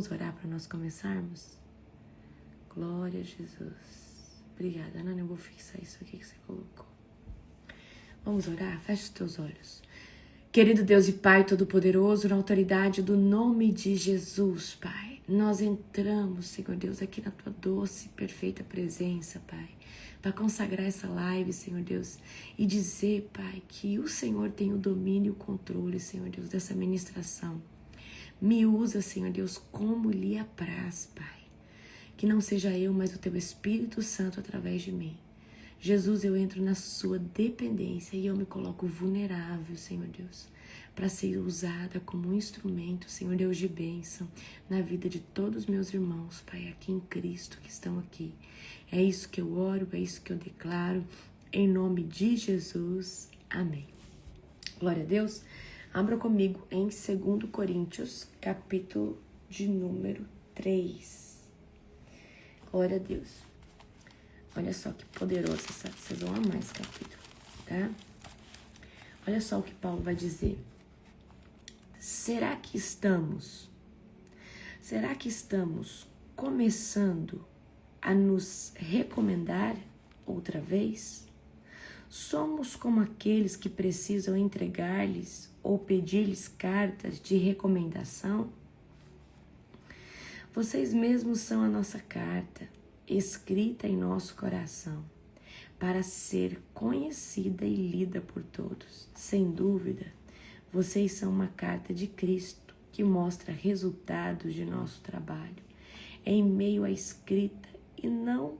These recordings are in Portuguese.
Vamos orar para nós começarmos? Glória a Jesus. Obrigada, Ana. Eu vou fixar isso aqui que você colocou. Vamos orar? Feche os teus olhos. Querido Deus e Pai Todo-Poderoso, na autoridade do nome de Jesus, Pai, nós entramos, Senhor Deus, aqui na Tua doce e perfeita presença, Pai, para consagrar essa live, Senhor Deus, e dizer, Pai, que o Senhor tem o domínio e o controle, Senhor Deus, dessa ministração. Me usa, Senhor Deus, como lhe apraz, Pai. Que não seja eu, mas o Teu Espírito Santo através de mim. Jesus, eu entro na sua dependência e eu me coloco vulnerável, Senhor Deus, para ser usada como um instrumento, Senhor Deus, de bênção na vida de todos os meus irmãos, Pai, aqui em Cristo que estão aqui. É isso que eu oro, é isso que eu declaro, em nome de Jesus. Amém. Glória a Deus. Abra comigo em 2 Coríntios, capítulo de número 3. Glória a Deus. Olha só que poderoso, sabe? Vocês vão amar esse capítulo, tá? Olha só o que Paulo vai dizer. Será que estamos começando a nos recomendar outra vez? Somos como aqueles que precisam entregar-lhes ou pedir-lhes cartas de recomendação? Vocês mesmos são a nossa carta, escrita em nosso coração, para ser conhecida e lida por todos. Sem dúvida, vocês são uma carta de Cristo que mostra resultados de nosso trabalho, em meio à escrita e não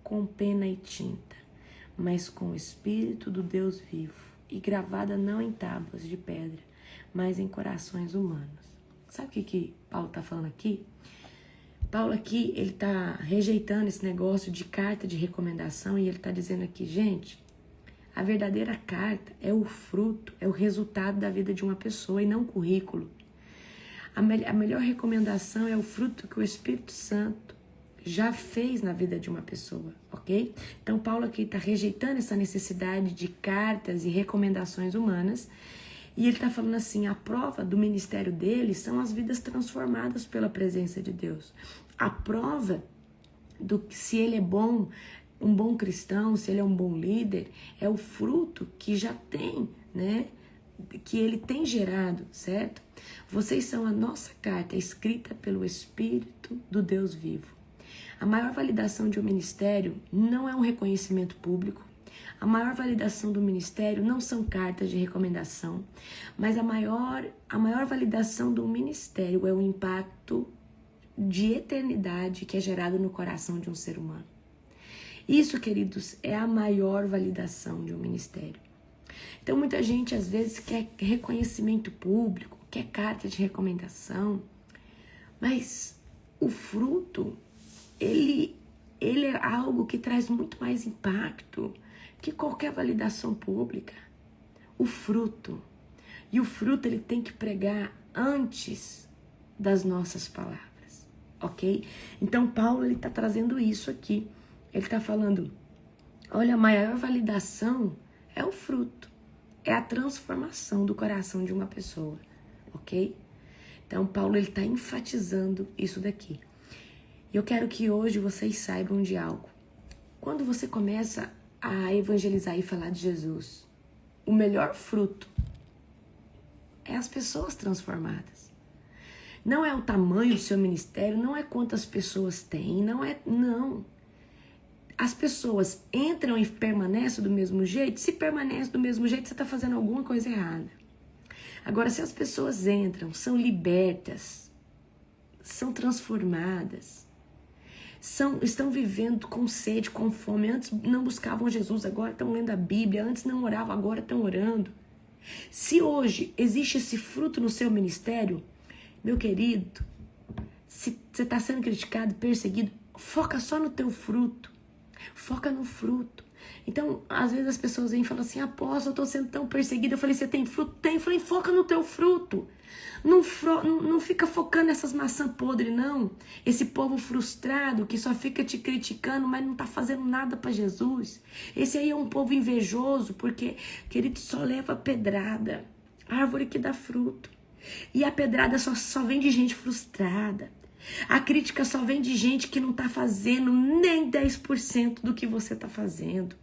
com pena e tinta, mas com o Espírito do Deus vivo e gravada não em tábuas de pedra, mas em corações humanos. Sabe o que Paulo está falando aqui? Paulo aqui, ele está rejeitando esse negócio de carta de recomendação e ele está dizendo aqui, gente, a verdadeira carta é o fruto, é o resultado da vida de uma pessoa e não o currículo. A melhor recomendação é o fruto que o Espírito Santo já fez na vida de uma pessoa, ok? Então, Paulo aqui está rejeitando essa necessidade de cartas e recomendações humanas e ele está falando assim, a prova do ministério dele são as vidas transformadas pela presença de Deus. A prova do que se ele é bom, um bom cristão, se ele é um bom líder, é o fruto que já tem, né? Que ele tem gerado, certo? Vocês são a nossa carta, escrita pelo Espírito do Deus vivo. A maior validação de um ministério não é um reconhecimento público. A maior validação do ministério não são cartas de recomendação, mas a maior validação do ministério é o impacto de eternidade que é gerado no coração de um ser humano. Isso, queridos, é a maior validação de um ministério. Então, muita gente, às vezes, quer reconhecimento público, quer carta de recomendação, mas o fruto, ele é algo que traz muito mais impacto que qualquer validação pública. O fruto. E o fruto, ele tem que pregar antes das nossas palavras. Ok? Então, Paulo, ele está trazendo isso aqui. Ele está falando, olha, a maior validação é o fruto. É a transformação do coração de uma pessoa. Ok? Então, Paulo, ele está enfatizando isso daqui. E eu quero que hoje vocês saibam de algo. Quando você começa a evangelizar e falar de Jesus, o melhor fruto é as pessoas transformadas. Não é o tamanho do seu ministério, não é quantas pessoas tem, não. As pessoas entram e permanecem do mesmo jeito. Se permanece do mesmo jeito, você está fazendo alguma coisa errada. Agora, se as pessoas entram, são libertas, são transformadas, estão vivendo com sede, com fome. Antes não buscavam Jesus, agora estão lendo a Bíblia. Antes não oravam, agora estão orando. Se hoje existe esse fruto no seu ministério, meu querido, se você está sendo criticado, perseguido, foca só no teu fruto. Foca no fruto. Então, às vezes as pessoas vêm e falam assim, apóstolo, eu estou sendo tão perseguida. Eu falei, você tem fruto? Tem. Eu falei, foca no teu fruto. Não fica focando nessas maçãs podres, não. Esse povo frustrado que só fica te criticando, mas não está fazendo nada para Jesus. Esse aí é um povo invejoso, porque, querido, só leva pedrada. Árvore que dá fruto. E a pedrada só vem de gente frustrada. A crítica só vem de gente que não tá fazendo nem 10% do que você tá fazendo.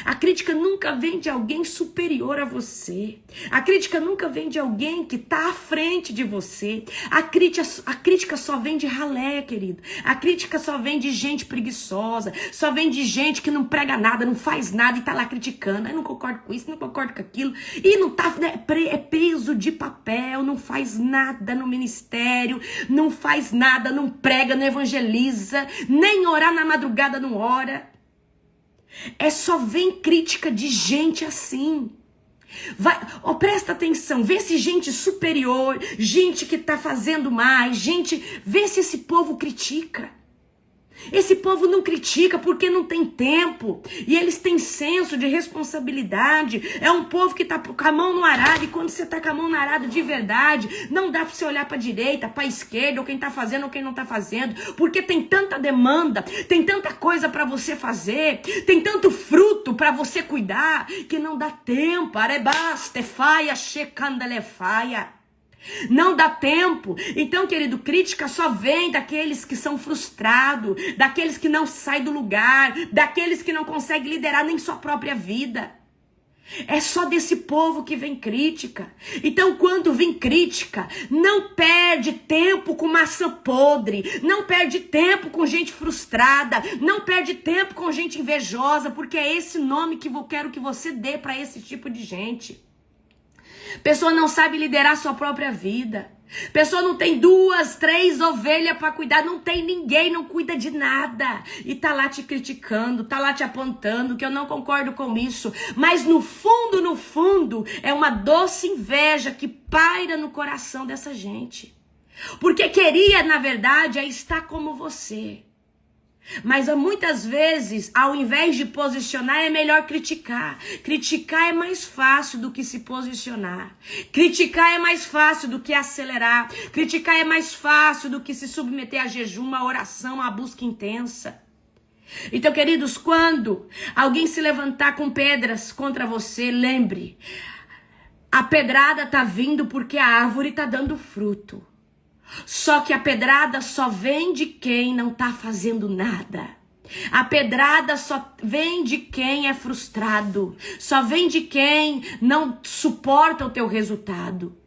A crítica nunca vem de alguém superior a você. A crítica nunca vem de alguém que está à frente de você. A crítica só vem de ralé, querido. A crítica só vem de gente preguiçosa. Só vem de gente que não prega nada, não faz nada e tá lá criticando. Eu não concordo com isso, não concordo com aquilo. E não tá, né, é peso de papel, não faz nada no ministério, não faz nada, não prega, não evangeliza, nem orar na madrugada não ora. Só vem crítica de gente assim. Presta atenção, vê se gente superior, gente que tá fazendo mais, vê se esse povo critica. Esse povo não critica porque não tem tempo. E eles têm senso de responsabilidade. É um povo que tá com a mão no arado. E quando você tá com a mão no arado de verdade, não dá pra você olhar pra direita, pra esquerda, ou quem tá fazendo ou quem não tá fazendo. Porque tem tanta demanda, tem tanta coisa pra você fazer, tem tanto fruto pra você cuidar, que não dá tempo. Arebastefaia, checandelefaia. Não dá tempo. Então, querido, crítica só vem daqueles que são frustrados, daqueles que não saem do lugar, daqueles que não conseguem liderar nem sua própria vida. É só desse povo que vem crítica. Então, quando vem crítica, não perde tempo com maçã podre, não perde tempo com gente frustrada, não perde tempo com gente invejosa, porque é esse nome que eu quero que você dê para esse tipo de gente. Pessoa não sabe liderar sua própria vida. Pessoa não tem 2, 3 ovelhas para cuidar. Não tem ninguém, não cuida de nada. E tá lá te criticando, tá lá te apontando que eu não concordo com isso. Mas no fundo, é uma doce inveja que paira no coração dessa gente. Porque queria, na verdade, estar como você. Mas muitas vezes, ao invés de posicionar, é melhor criticar. Criticar é mais fácil do que se posicionar. Criticar é mais fácil do que acelerar. Criticar é mais fácil do que se submeter a jejum, a oração, a busca intensa. Então, queridos, quando alguém se levantar com pedras contra você, lembre, a pedrada tá vindo porque a árvore tá dando fruto. Só que a pedrada só vem de quem não tá fazendo nada. A pedrada só vem de quem é frustrado. Só vem de quem não suporta o teu resultado.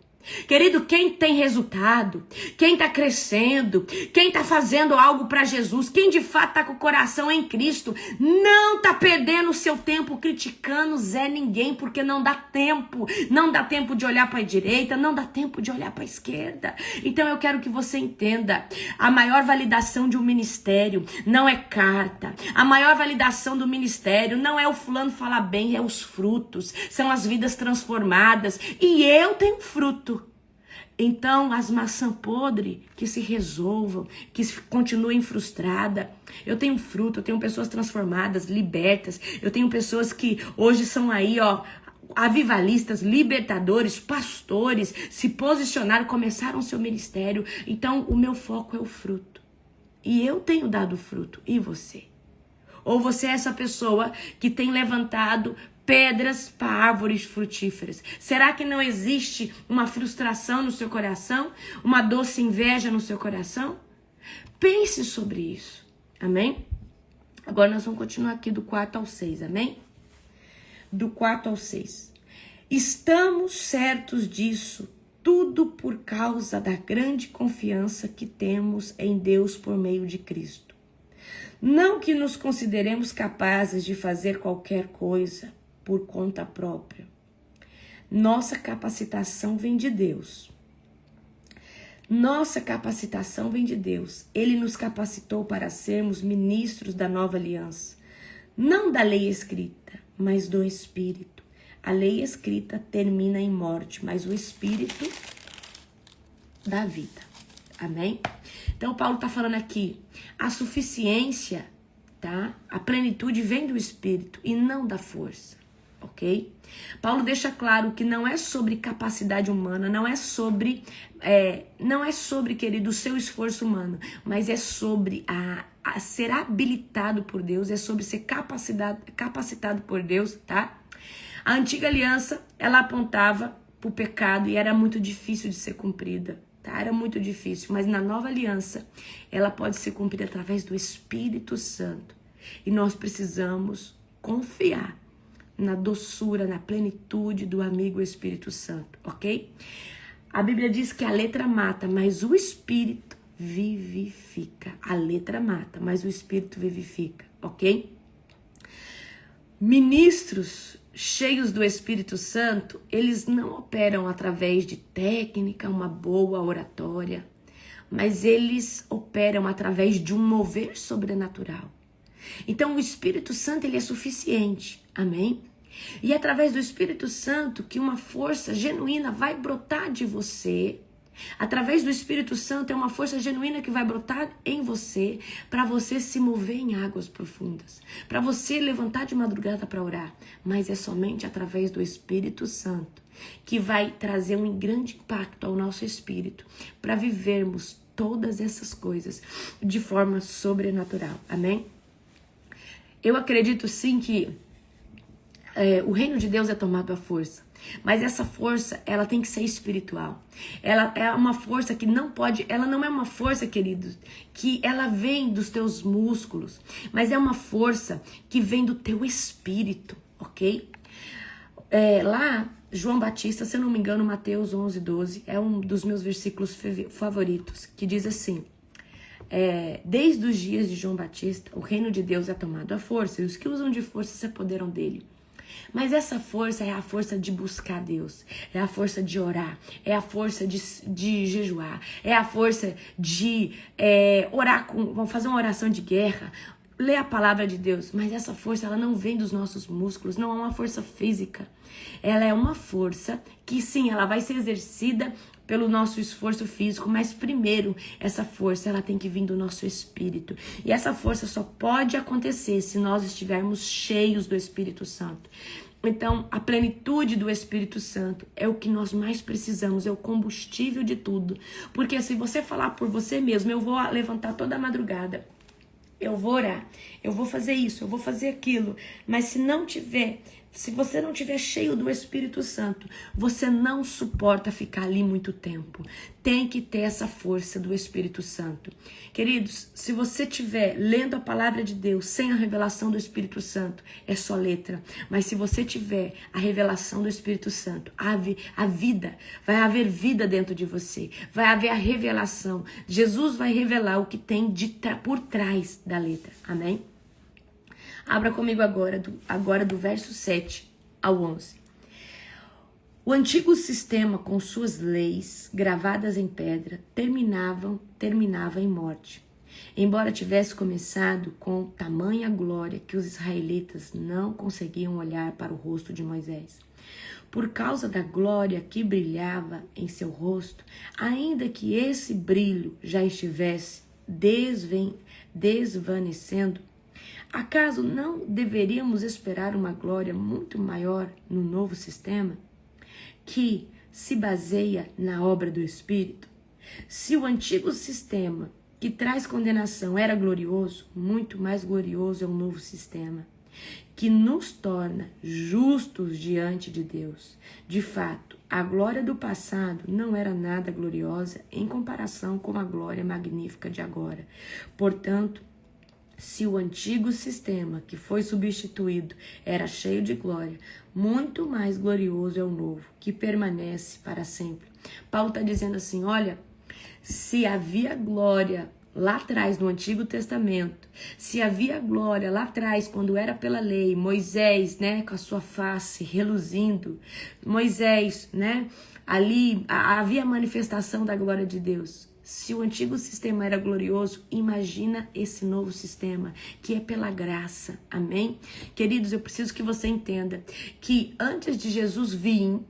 Querido, quem tem resultado, quem tá crescendo, quem tá fazendo algo para Jesus, quem de fato tá com o coração em Cristo, não tá perdendo o seu tempo criticando Zé ninguém, porque não dá tempo. Não dá tempo de olhar para a direita, não dá tempo de olhar para a esquerda. Então eu quero que você entenda, a maior validação de um ministério não é carta. A maior validação do ministério não é o fulano falar bem, é os frutos, são as vidas transformadas. E eu tenho fruto. Então, as maçãs podres que se resolvam, que continuem frustradas. Eu tenho fruto, eu tenho pessoas transformadas, libertas. Eu tenho pessoas que hoje são aí, avivalistas, libertadores, pastores, se posicionaram, começaram seu ministério. Então, o meu foco é o fruto. E eu tenho dado fruto. E você? Ou você é essa pessoa que tem levantado pedras para árvores frutíferas? Será que não existe uma frustração no seu coração? Uma doce inveja no seu coração? Pense sobre isso. Amém? Agora nós vamos continuar aqui do 4 ao 6. Amém? Do 4 ao 6. Estamos certos disso, tudo por causa da grande confiança que temos em Deus por meio de Cristo. Não que nos consideremos capazes de fazer qualquer coisa por conta própria. Nossa capacitação vem de Deus. Nossa capacitação vem de Deus. Ele nos capacitou para sermos ministros da nova aliança. Não da lei escrita, mas do Espírito. A lei escrita termina em morte, mas o Espírito dá vida. Amém? Então, Paulo está falando aqui, a suficiência, tá? A plenitude vem do Espírito e não da força. Ok? Paulo deixa claro que não é sobre capacidade humana, não é sobre, querido, o seu esforço humano, mas é sobre a ser habilitado por Deus, é sobre ser capacitado por Deus, tá? A antiga aliança, ela apontava para o pecado e era muito difícil de ser cumprida. tá? Era muito difícil, mas na nova aliança ela pode ser cumprida através do Espírito Santo. E nós precisamos confiar na doçura, na plenitude do amigo Espírito Santo, ok? A Bíblia diz que a letra mata, mas o Espírito vivifica. A letra mata, mas o Espírito vivifica, ok? Ministros cheios do Espírito Santo, eles não operam através de técnica, uma boa oratória, mas eles operam através de um mover sobrenatural. Então o Espírito Santo, ele é suficiente, amém? E é através do Espírito Santo que uma força genuína vai brotar de você. Através do Espírito Santo é uma força genuína que vai brotar em você, para você se mover em águas profundas, para você levantar de madrugada para orar. Mas é somente através do Espírito Santo que vai trazer um grande impacto ao nosso espírito, para vivermos todas essas coisas de forma sobrenatural, amém? Eu acredito sim que o reino de Deus é tomado à força. Mas essa força, ela tem que ser espiritual. Ela é uma força que não pode... Ela não é uma força, queridos, que ela vem dos teus músculos. Mas é uma força que vem do teu espírito, ok? Lá, João Batista, se eu não me engano, Mateus 11:12, é um dos meus versículos favoritos, que diz assim... desde os dias de João Batista, o reino de Deus é tomado à força. E os que usam de força se apoderam dele. Mas essa força é a força de buscar Deus, é a força de orar, é a força de jejuar, é a força de orar, vamos fazer uma oração de guerra, ler a palavra de Deus. Mas essa força, ela não vem dos nossos músculos, não é uma força física. Ela é uma força que sim, ela vai ser exercida pelo nosso esforço físico, mas primeiro, essa força, ela tem que vir do nosso espírito. E essa força só pode acontecer se nós estivermos cheios do Espírito Santo. Então, a plenitude do Espírito Santo é o que nós mais precisamos, é o combustível de tudo. Porque se você falar por você mesmo, eu vou levantar toda a madrugada, eu vou orar, eu vou fazer isso, eu vou fazer aquilo, mas se você não tiver cheio do Espírito Santo, você não suporta ficar ali muito tempo. Tem que ter essa força do Espírito Santo. Queridos, se você estiver lendo a palavra de Deus sem a revelação do Espírito Santo, é só letra. Mas se você tiver a revelação do Espírito Santo, a vida, vai haver vida dentro de você. Vai haver a revelação. Jesus vai revelar o que tem por trás da letra. Amém? Abra comigo agora do verso 7 ao 11. O antigo sistema, com suas leis gravadas em pedra, terminava em morte. Embora tivesse começado com tamanha glória que os israelitas não conseguiam olhar para o rosto de Moisés. Por causa da glória que brilhava em seu rosto, ainda que esse brilho já estivesse desvanecendo, acaso não deveríamos esperar uma glória muito maior no novo sistema, que se baseia na obra do Espírito? Se o antigo sistema que traz condenação era glorioso, muito mais glorioso é o novo sistema, que nos torna justos diante de Deus. De fato, a glória do passado não era nada gloriosa em comparação com a glória magnífica de agora. Portanto, se o antigo sistema que foi substituído era cheio de glória, muito mais glorioso é o novo, que permanece para sempre. Paulo está dizendo assim, olha, se havia glória lá atrás no Antigo Testamento, se havia glória lá atrás quando era pela lei, Moisés, né, com a sua face reluzindo, Moisés, né, ali havia a manifestação da glória de Deus. Se o antigo sistema era glorioso, imagina esse novo sistema, que é pela graça, amém? Queridos, eu preciso que você entenda que antes de Jesus vir,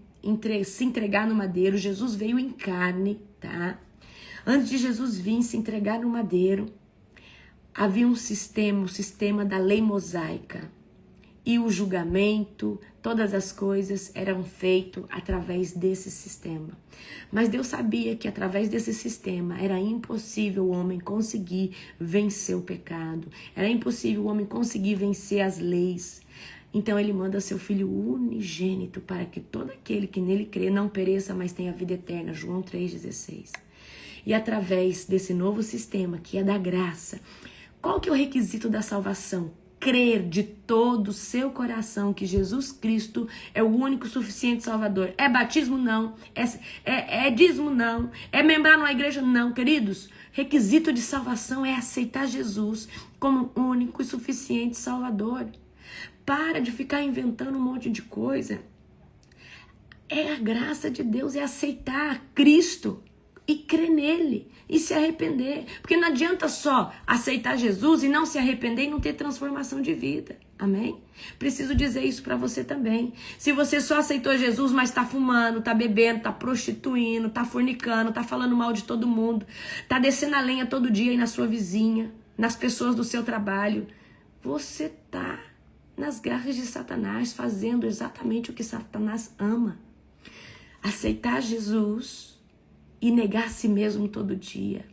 se entregar no madeiro, Jesus veio em carne, tá? Antes de Jesus vir se entregar no madeiro, havia um sistema, o sistema da lei mosaica. E o julgamento, todas as coisas eram feitas através desse sistema. Mas Deus sabia que através desse sistema era impossível o homem conseguir vencer o pecado. Era impossível o homem conseguir vencer as leis. Então ele manda seu Filho unigênito para que todo aquele que nele crê não pereça, mas tenha vida eterna. João 3,16. E através desse novo sistema, que é da graça, qual que é o requisito da salvação? Crer de todo o seu coração que Jesus Cristo é o único suficiente Salvador. É batismo? Não. É dízimo? Não. É membrar numa igreja? Não, queridos. Requisito de salvação é aceitar Jesus como único e suficiente Salvador. Para de ficar inventando um monte de coisa. É a graça de Deus, é aceitar Cristo e crer nele e se arrepender. Porque não adianta só aceitar Jesus e não se arrepender e não ter transformação de vida. Amém? Preciso dizer isso para você também. Se você só aceitou Jesus, mas tá fumando, tá bebendo, tá prostituindo, tá fornicando, tá falando mal de todo mundo, tá descendo a lenha todo dia aí na sua vizinha, nas pessoas do seu trabalho, você tá nas garras de Satanás, fazendo exatamente o que Satanás ama. Aceitar Jesus e negar a si mesmo todo dia.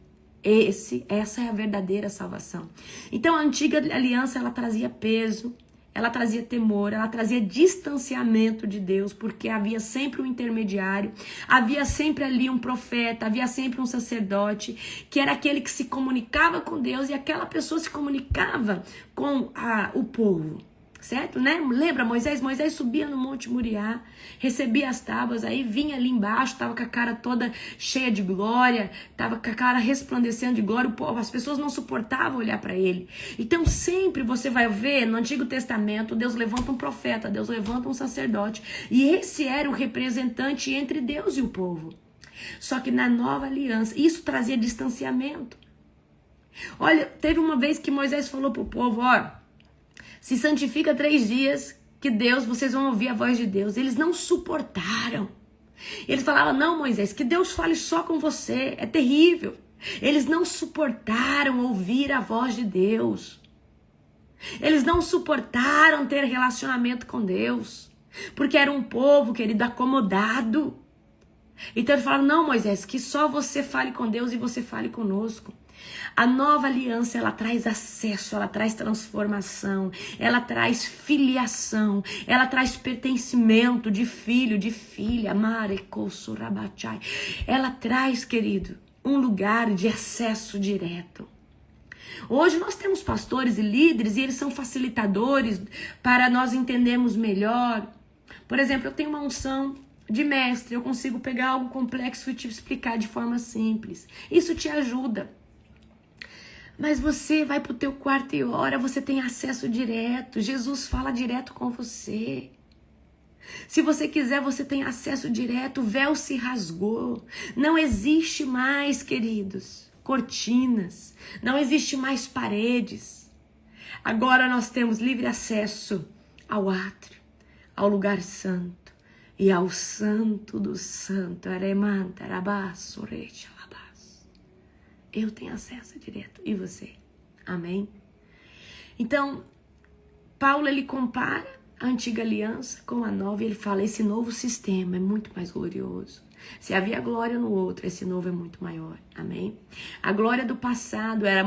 Essa é a verdadeira salvação. Então a antiga aliança, ela trazia peso, ela trazia temor, ela trazia distanciamento de Deus, porque havia sempre um intermediário, havia sempre ali um profeta, havia sempre um sacerdote, que era aquele que se comunicava com Deus, e aquela pessoa se comunicava com o povo. Certo, né? Lembra Moisés? Moisés subia no Monte Moriá, recebia as tábuas, aí vinha ali embaixo, tava com a cara toda cheia de glória, tava com a cara resplandecendo de glória, as pessoas não suportavam olhar para ele. Então sempre você vai ver no Antigo Testamento, Deus levanta um profeta, Deus levanta um sacerdote, e esse era o representante entre Deus e o povo. Só que na nova aliança, isso trazia distanciamento. Olha, teve uma vez que Moisés falou pro povo, ó, se santifica 3 dias que vocês vão ouvir a voz de Deus. Eles não suportaram. Eles falavam, não, Moisés, que Deus fale só com você. É terrível. Eles não suportaram ouvir a voz de Deus. Eles não suportaram ter relacionamento com Deus. Porque era um povo, querido, acomodado. Então eles falaram, não, Moisés, que só você fale com Deus e você fale conosco. A nova aliança, ela traz acesso, ela traz transformação, ela traz filiação, ela traz pertencimento de filho, de filha, ela traz, querido, um lugar de acesso direto. Hoje nós temos pastores e líderes e eles são facilitadores para nós entendermos melhor. Por exemplo, eu tenho uma unção de mestre, eu consigo pegar algo complexo e te explicar de forma simples. Isso te ajuda. Mas você vai pro teu quarto e ora, você tem acesso direto. Jesus fala direto com você. Se você quiser, você tem acesso direto. O véu se rasgou. Não existe mais, queridos, cortinas. Não existe mais paredes. Agora nós temos livre acesso ao átrio, ao lugar santo e ao santo do santo. Eu tenho acesso direto. E você? Amém? Então, Paulo, ele compara a antiga aliança com a nova. E ele fala, esse novo sistema é muito mais glorioso. Se havia glória no outro, esse novo é muito maior. Amém? A glória do passado era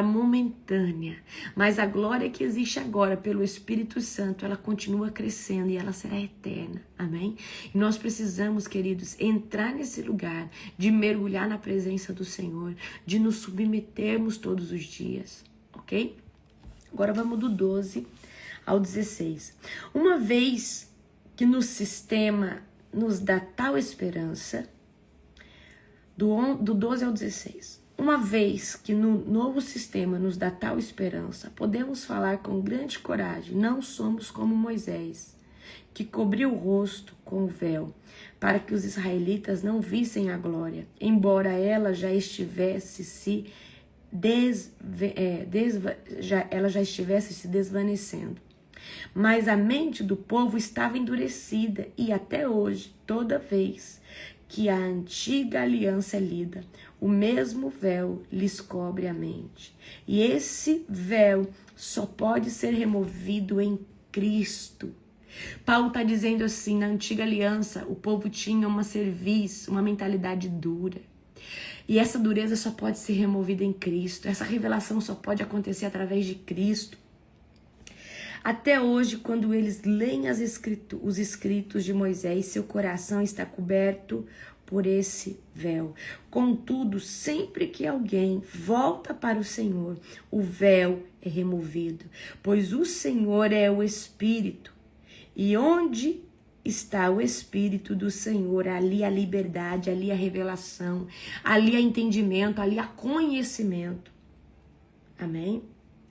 momentânea. Mas a glória que existe agora pelo Espírito Santo, ela continua crescendo e ela será eterna. Amém? E nós precisamos, queridos, entrar nesse lugar de mergulhar na presença do Senhor, de nos submetermos todos os dias. Ok? Agora vamos do 12 ao 16. Uma vez que no sistema nos dá tal esperança, do 12 ao 16. Uma vez que no novo sistema nos dá tal esperança, podemos falar com grande coragem, não somos como Moisés, que cobriu o rosto com o véu, para que os israelitas não vissem a glória, embora ela já estivesse se desvanecendo. Mas a mente do povo estava endurecida e até hoje, toda vez que a antiga aliança é lida, o mesmo véu lhes cobre a mente. E esse véu só pode ser removido em Cristo. Paulo está dizendo assim, na antiga aliança, o povo tinha uma cerviz, uma mentalidade dura. E essa dureza só pode ser removida em Cristo. Essa revelação só pode acontecer através de Cristo. Até hoje, quando eles leem os escritos de Moisés, seu coração está coberto por esse véu. Contudo, sempre que alguém volta para o Senhor, o véu é removido, pois o Senhor é o Espírito. E onde está o Espírito do Senhor, ali a liberdade, ali a revelação, ali a entendimento, ali a conhecimento. Amém?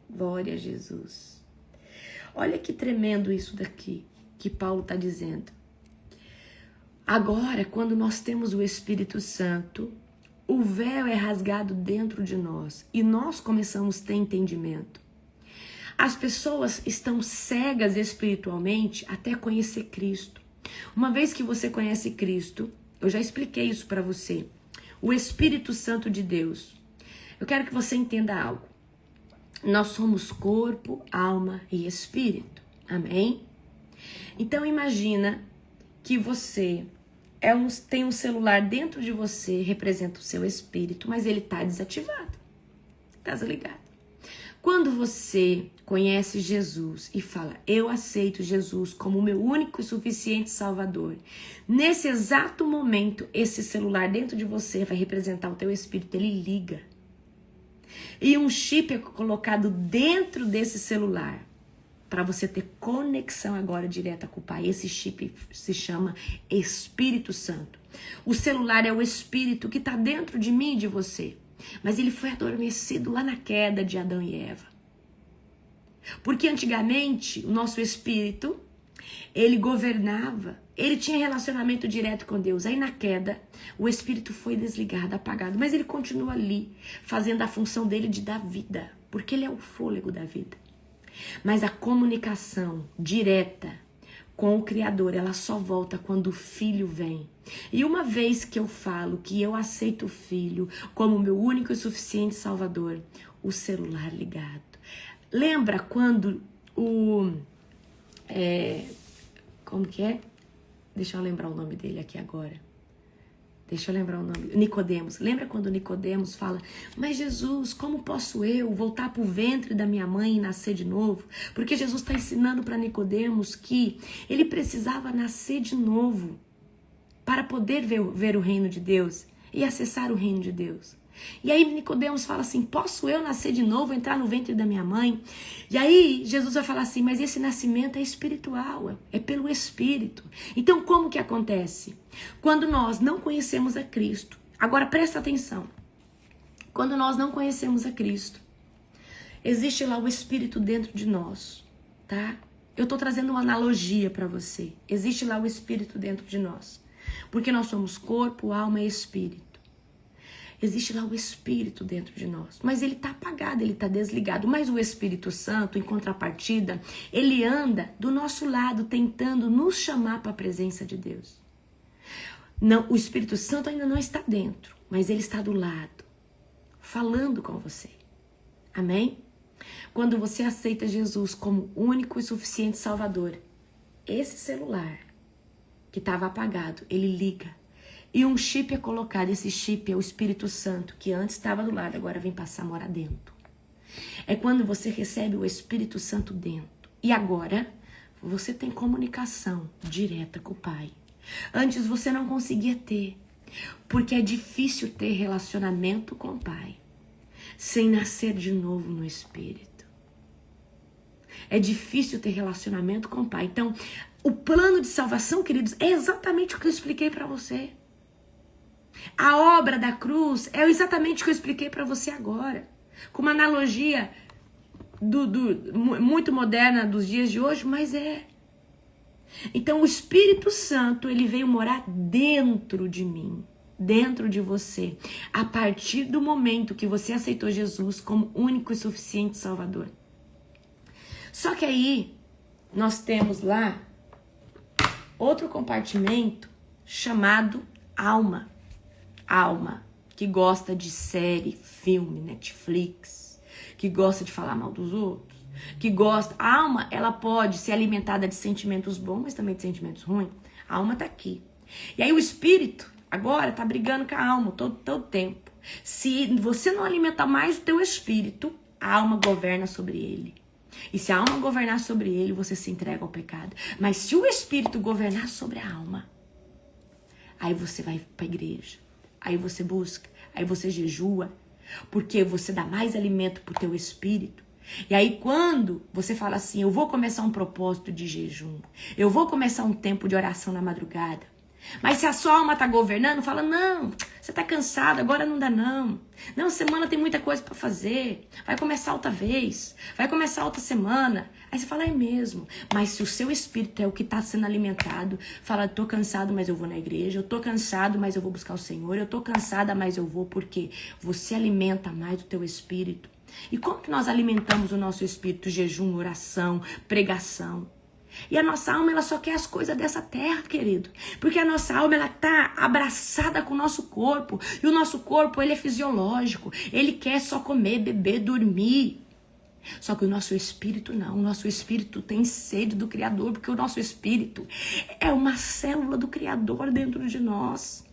Glória a Jesus. Olha que tremendo isso daqui que Paulo está dizendo. Agora, quando nós temos o Espírito Santo, o véu é rasgado dentro de nós e nós começamos a ter entendimento. As pessoas estão cegas espiritualmente até conhecer Cristo. Uma vez que você conhece Cristo, eu já expliquei isso para você, o Espírito Santo de Deus. Eu quero que você entenda algo. Nós somos corpo, alma e espírito. Amém? Então imagina que você tem um celular dentro de você, representa o seu espírito, mas ele está desativado. Está desligado. Quando você conhece Jesus e fala, eu aceito Jesus como o meu único e suficiente Salvador, nesse exato momento, esse celular dentro de você vai representar o teu espírito, ele liga. E um chip é colocado dentro desse celular para você ter conexão agora direta com o Pai. Esse chip se chama Espírito Santo. O celular é o Espírito que está dentro de mim e de você. Mas ele foi adormecido lá na queda de Adão e Eva. Porque antigamente o nosso espírito, ele governava, ele tinha relacionamento direto com Deus. Aí na queda, o espírito foi desligado, apagado. Mas ele continua ali, fazendo a função dele de dar vida. Porque ele é o fôlego da vida. Mas a comunicação direta com o Criador, ela só volta quando o Filho vem. E uma vez que eu falo que eu aceito o Filho como meu único e suficiente Salvador, o celular ligado. Lembra quando como que é? Deixa eu lembrar o nome dele aqui agora. Nicodemos. Lembra quando Nicodemos fala, mas Jesus, como posso eu voltar para o ventre da minha mãe e nascer de novo? Porque Jesus está ensinando para Nicodemos que ele precisava nascer de novo para poder ver o reino de Deus e acessar o reino de Deus. E aí Nicodemos fala assim, posso eu nascer de novo, entrar no ventre da minha mãe? E aí Jesus vai falar assim, mas esse nascimento é espiritual, é pelo Espírito. Então como que acontece? Quando nós não conhecemos a Cristo, agora presta atenção, quando nós não conhecemos a Cristo, existe lá o Espírito dentro de nós, tá? Eu tô trazendo uma analogia para você, existe lá o Espírito dentro de nós, porque nós somos corpo, alma e espírito. Existe lá o Espírito dentro de nós, mas ele está apagado, ele está desligado. Mas o Espírito Santo, em contrapartida, ele anda do nosso lado, tentando nos chamar para a presença de Deus. Não, o Espírito Santo ainda não está dentro, mas ele está do lado, falando com você. Amém? Quando você aceita Jesus como único e suficiente Salvador, esse celular que estava apagado, ele liga. E um chip é colocado, esse chip é o Espírito Santo, que antes estava do lado, agora vem passar a morar dentro. É quando você recebe o Espírito Santo dentro. E agora, você tem comunicação direta com o Pai. Antes você não conseguia ter, porque é difícil ter relacionamento com o Pai, sem nascer de novo no Espírito. É difícil ter relacionamento com o Pai. Então, o plano de salvação, queridos, é exatamente o que eu expliquei para você. A obra da cruz é exatamente o que eu expliquei para você agora. Com uma analogia muito moderna dos dias de hoje, mas é. Então o Espírito Santo, ele veio morar dentro de mim, dentro de você, a partir do momento que você aceitou Jesus como único e suficiente Salvador. Só que aí nós temos lá outro compartimento chamado alma. Alma, que gosta de série, filme, Netflix, que gosta de falar mal dos outros, que gosta... A alma, ela pode ser alimentada de sentimentos bons, mas também de sentimentos ruins. A alma tá aqui. E aí o espírito, agora, tá brigando com a alma todo tempo. Se você não alimentar mais o teu espírito, a alma governa sobre ele. E se a alma governar sobre ele, você se entrega ao pecado. Mas se o espírito governar sobre a alma Aí você vai para a igreja, aí você busca, aí você jejua, porque você dá mais alimento pro teu espírito. E aí quando você fala assim, eu vou começar um propósito de jejum, eu vou começar um tempo de oração na madrugada, mas se a sua alma tá governando, fala, não, você tá cansado, agora não dá não. Não, semana tem muita coisa para fazer, vai começar outra vez, vai começar outra semana. Aí você fala, é mesmo. Mas se o seu espírito é o que tá sendo alimentado, fala, eu tô cansado, mas eu vou na igreja, eu tô cansado, mas eu vou buscar o Senhor, eu tô cansada, mas eu vou, porque você alimenta mais o teu espírito. E como que nós alimentamos o nosso espírito? Jejum, oração, pregação. E a nossa alma, ela só quer as coisas dessa terra, querido. Porque a nossa alma, ela tá abraçada com o nosso corpo. E o nosso corpo, ele é fisiológico. Ele quer só comer, beber, dormir. Só que o nosso espírito não. O nosso espírito tem sede do Criador. Porque o nosso espírito é uma célula do Criador dentro de nós.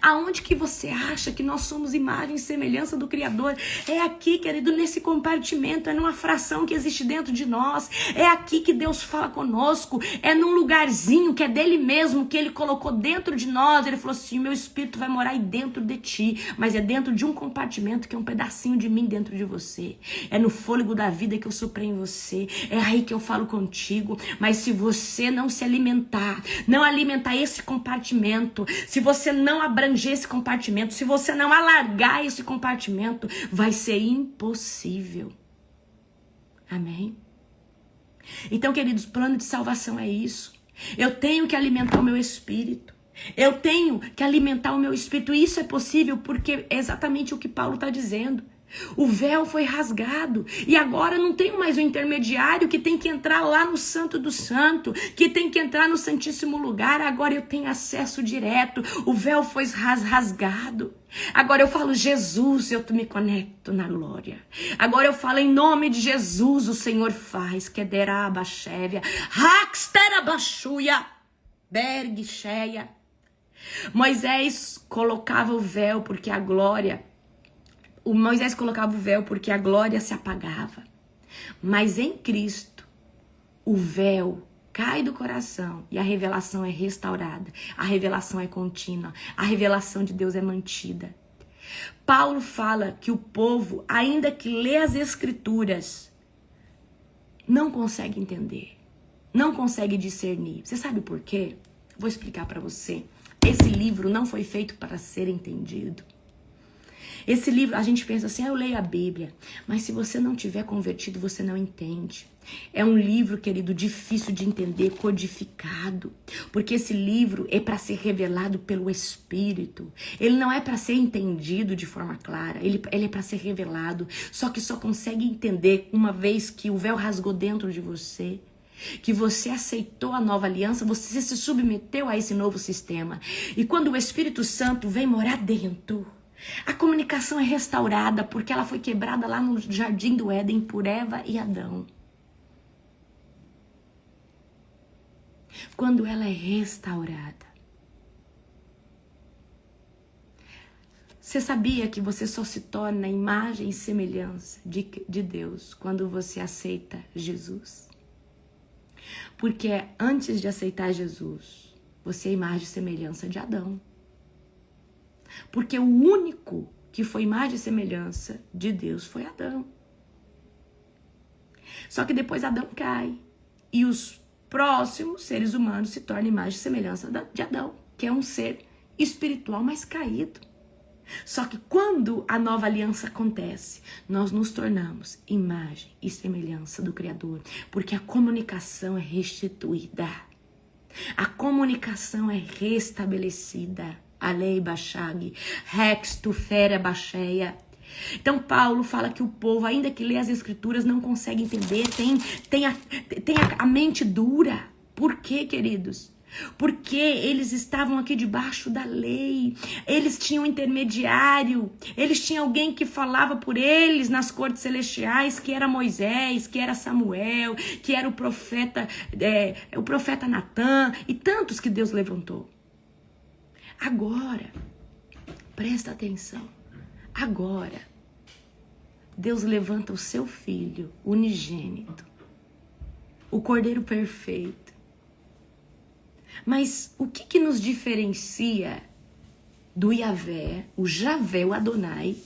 Aonde que você acha que nós somos imagem e semelhança do Criador? É aqui, querido, nesse compartimento, é numa fração que existe dentro de nós. É aqui que Deus fala conosco, é num lugarzinho que é dele mesmo, que ele colocou dentro de nós. Ele falou assim, meu espírito vai morar aí dentro de ti, mas é dentro de um compartimento que é um pedacinho de mim dentro de você. É no fôlego da vida que eu soprei em você, é aí que eu falo contigo. Mas se você não se alimentar, não alimentar esse compartimento, se você não abranger esse compartimento, se você não alargar esse compartimento, vai ser impossível. Amém? Então, queridos, plano de salvação é isso. Eu tenho que alimentar o meu espírito. Eu tenho que alimentar o meu espírito. E isso é possível porque é exatamente o que Paulo está dizendo. O véu foi rasgado e agora não tem mais o intermediário que tem que entrar lá no Santo do Santo, que tem que entrar no Santíssimo Lugar. Agora eu tenho acesso direto. O véu foi rasgado. Agora eu falo Jesus, eu me conecto na glória. Agora eu falo em nome de Jesus, o Senhor faz. Kederabashevia, Haxterabashuia, Bergcheia. Moisés colocava o véu porque a glória. Moisés colocava o véu porque a glória se apagava. Mas em Cristo, o véu cai do coração e a revelação é restaurada. A revelação é contínua. A revelação de Deus é mantida. Paulo fala que o povo, ainda que lê as Escrituras, não consegue entender. Não consegue discernir. Você sabe por quê? Vou explicar para você. Esse livro não foi feito para ser entendido. Esse livro, a gente pensa assim, eu leio a Bíblia, mas se você não tiver convertido, você não entende. É um livro, querido, difícil de entender, codificado, porque esse livro é para ser revelado pelo Espírito. Ele não é para ser entendido de forma clara, ele é para ser revelado, só que só consegue entender uma vez que o véu rasgou dentro de você, que você aceitou a nova aliança, você se submeteu a esse novo sistema. E quando o Espírito Santo vem morar dentro, a comunicação é restaurada porque ela foi quebrada lá no Jardim do Éden por Eva e Adão. Quando ela é restaurada. Você sabia que você só se torna imagem e semelhança de Deus quando você aceita Jesus? Porque antes de aceitar Jesus, você é imagem e semelhança de Adão. Porque o único que foi imagem e semelhança de Deus foi Adão. Só que depois Adão cai. E os próximos seres humanos se tornam imagem e semelhança de Adão, que é um ser espiritual mais caído. Só que quando a nova aliança acontece, nós nos tornamos imagem e semelhança do Criador. Porque a comunicação é restituída. A comunicação é restabelecida. Alei Bashag, Rex Tufera Bacheia. Então Paulo fala que o povo, ainda que lê as Escrituras, não consegue entender, tem a mente dura. Por quê, queridos? Porque eles estavam aqui debaixo da lei, eles tinham um intermediário, eles tinham alguém que falava por eles nas cortes celestiais, que era Moisés, que era Samuel, que era o profeta Natã e tantos que Deus levantou. Agora, presta atenção, agora, Deus levanta o seu filho unigênito, o Cordeiro perfeito, Mas o que nos diferencia do Yahvé, o Javé, o Adonai,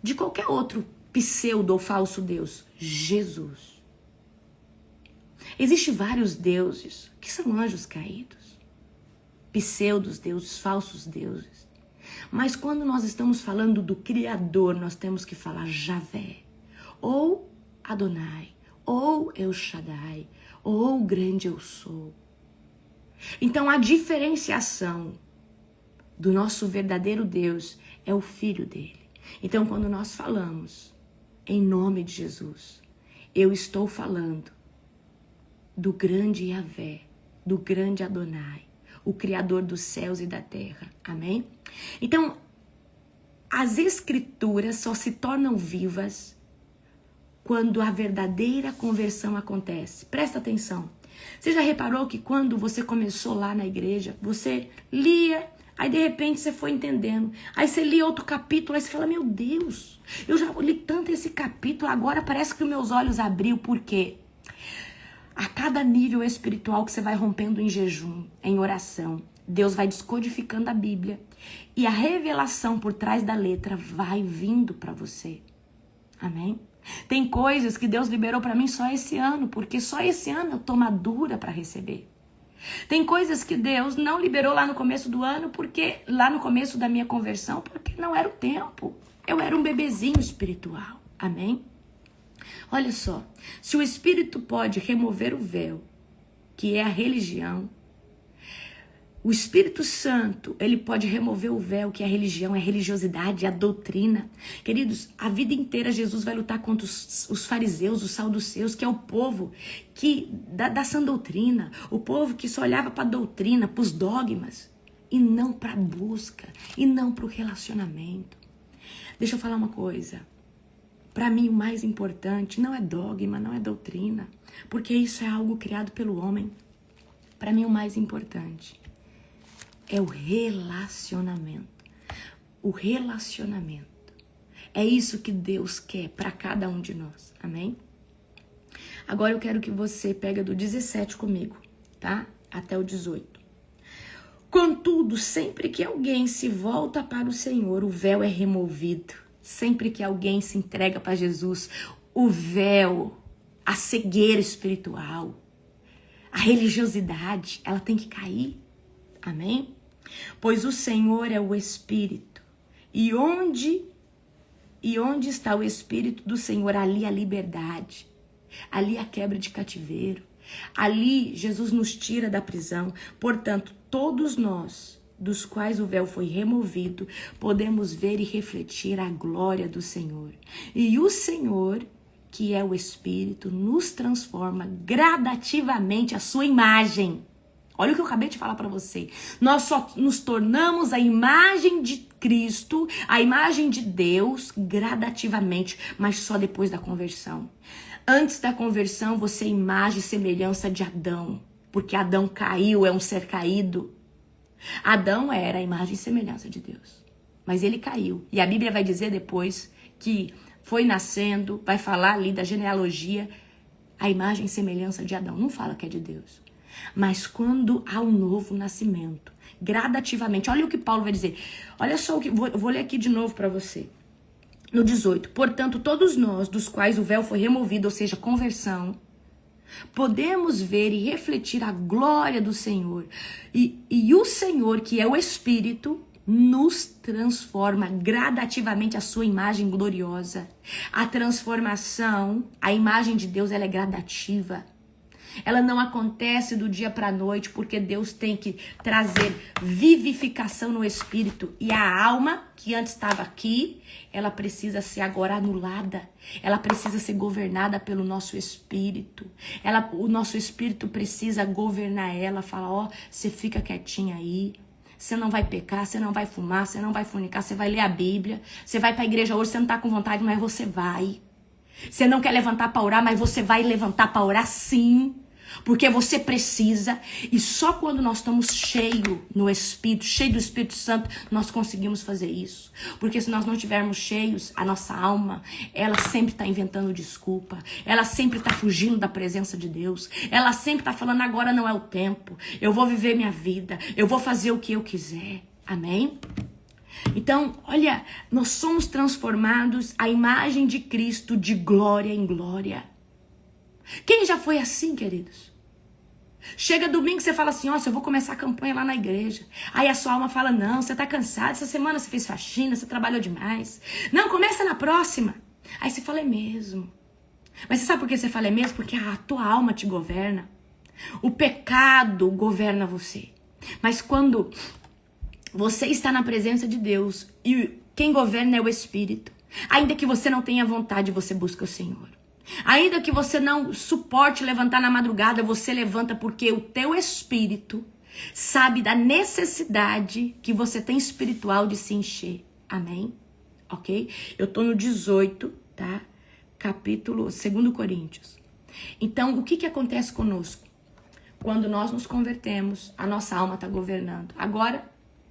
de qualquer outro pseudo ou falso Deus? Jesus. Existem vários deuses que são anjos caídos, pseudos deuses, falsos deuses. Mas quando nós estamos falando do Criador, nós temos que falar Javé, ou Adonai, ou El Shaddai, ou o grande eu sou. Então a diferenciação do nosso verdadeiro Deus é o Filho dele. Então quando nós falamos em nome de Jesus, eu estou falando do grande Yahvé, do grande Adonai, o Criador dos céus e da terra. Amém? Então, as Escrituras só se tornam vivas quando a verdadeira conversão acontece. Presta atenção. Você já reparou que quando você começou lá na igreja, você lia, aí de repente você foi entendendo. Aí você lia outro capítulo, aí você fala, meu Deus, eu já li tanto esse capítulo, agora parece que os meus olhos abriu. Por quê? A cada nível espiritual que você vai rompendo em jejum, em oração, Deus vai descodificando a Bíblia e a revelação por trás da letra vai vindo para você. Amém? Tem coisas que Deus liberou para mim só esse ano, porque só esse ano eu tô madura para receber. Tem coisas que Deus não liberou lá no começo do ano, porque lá no começo da minha conversão, porque não era o tempo. Eu era um bebezinho espiritual. Amém? Olha só, se o Espírito pode remover o véu, que é a religião, o Espírito Santo, ele pode remover o véu, que é a religião, é a religiosidade, é a doutrina. Queridos, a vida inteira Jesus vai lutar contra os fariseus, os saduceus, que é o povo que da sã doutrina, o povo que só olhava para a doutrina, para os dogmas, e não para a busca, e não para o relacionamento. Deixa eu falar uma coisa. Para mim, o mais importante não é dogma, não é doutrina, porque isso é algo criado pelo homem. Para mim, o mais importante é o relacionamento. O relacionamento. É isso que Deus quer para cada um de nós. Amém? Agora eu quero que você pegue do 17 comigo, tá? Até o 18. Contudo, sempre que alguém se volta para o Senhor, o véu é removido. Sempre que alguém se entrega para Jesus, o véu, a cegueira espiritual, a religiosidade, ela tem que cair. Amém? Pois o Senhor é o Espírito. E onde está o Espírito do Senhor? Ali a liberdade. Ali a quebra de cativeiro. Ali Jesus nos tira da prisão. Portanto, todos nós, dos quais o véu foi removido, podemos ver e refletir a glória do Senhor. E o Senhor, que é o Espírito, nos transforma gradativamente à sua imagem. Olha o que eu acabei de falar para você. Nós só nos tornamos a imagem de Cristo, a imagem de Deus, gradativamente, mas só depois da conversão. Antes da conversão, você é imagem e semelhança de Adão, porque Adão caiu, é um ser caído. Adão era a imagem e semelhança de Deus, mas ele caiu. E a Bíblia vai dizer depois que foi nascendo, vai falar ali da genealogia, a imagem e semelhança de Adão. Não fala que é de Deus. Mas quando há um novo nascimento, gradativamente, olha o que Paulo vai dizer. Olha só, vou ler aqui de novo para você. No 18, portanto, todos nós, dos quais o véu foi removido, ou seja, conversão, podemos ver e refletir a glória do Senhor. E o Senhor, que é o Espírito, nos transforma gradativamente a sua imagem gloriosa. A transformação, a imagem de Deus, ela é gradativa. Ela não acontece do dia para a noite, porque Deus tem que trazer vivificação no espírito. E a alma, que antes estava aqui, ela precisa ser agora anulada. Ela precisa ser governada pelo nosso espírito. O nosso espírito precisa governar ela. Fala, ó, você fica quietinha aí. Você não vai pecar, você não vai fumar, você não vai fornicar, você vai ler a Bíblia. Você vai para a igreja hoje, você não está com vontade, mas você vai. Você não quer levantar para orar, mas você vai levantar para orar sim. Porque você precisa, e só quando nós estamos cheios no Espírito, cheio do Espírito Santo, nós conseguimos fazer isso. Porque se nós não estivermos cheios, a nossa alma, ela sempre está inventando desculpa, ela sempre está fugindo da presença de Deus, ela sempre está falando, agora não é o tempo, eu vou viver minha vida, eu vou fazer o que eu quiser. Amém? Então, olha, nós somos transformados à imagem de Cristo de glória em glória. Quem já foi assim, queridos? Chega domingo e você fala assim, eu vou começar a campanha lá na igreja. Aí a sua alma fala, não, você tá cansado, essa semana você fez faxina, você trabalhou demais. Não, começa na próxima. Aí você fala, é mesmo. Mas você sabe por que você fala é mesmo? Porque a tua alma te governa. O pecado governa você. Mas quando você está na presença de Deus e quem governa é o Espírito, ainda que você não tenha vontade, você busca o Senhor. Ainda que você não suporte levantar na madrugada, você levanta porque o teu espírito sabe da necessidade que você tem espiritual de se encher. Amém? Ok? Eu tô no 18, tá? Capítulo 2 Coríntios. Então, o que acontece conosco? Quando nós nos convertemos, a nossa alma tá governando. Agora,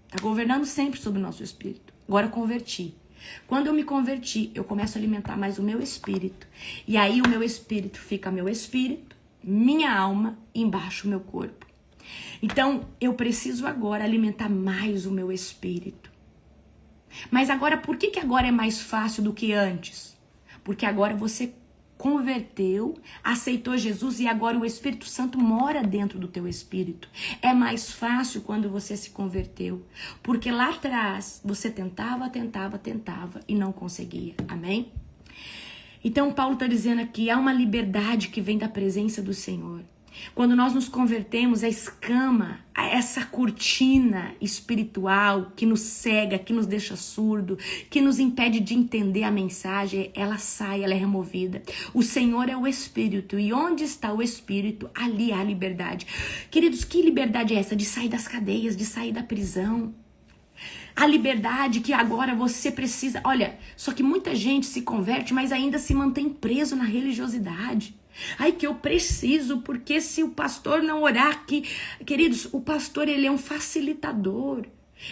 tá governando sempre sobre o nosso espírito. Agora eu converti. Quando eu me converti, eu começo a alimentar mais o meu espírito. E aí o meu espírito fica meu espírito, minha alma, e embaixo o meu corpo. Então, eu preciso agora alimentar mais o meu espírito. Mas agora, por que agora é mais fácil do que antes? Porque agora você converteu, aceitou Jesus e agora o Espírito Santo mora dentro do teu espírito. É mais fácil quando você se converteu, porque lá atrás você tentava e não conseguia. Amém? Então Paulo está dizendo aqui, há uma liberdade que vem da presença do Senhor. Quando nós nos convertemos, a escama, essa cortina espiritual que nos cega, que nos deixa surdo, que nos impede de entender a mensagem, ela sai, ela é removida. O Senhor é o Espírito, e onde está o Espírito, ali há liberdade. Queridos, que liberdade é essa? De sair das cadeias, de sair da prisão. A liberdade que agora você precisa... Olha, só que muita gente se converte, mas ainda se mantém preso na religiosidade. Ai, que eu preciso, porque se o pastor não orar aqui... Queridos, o pastor, ele é um facilitador.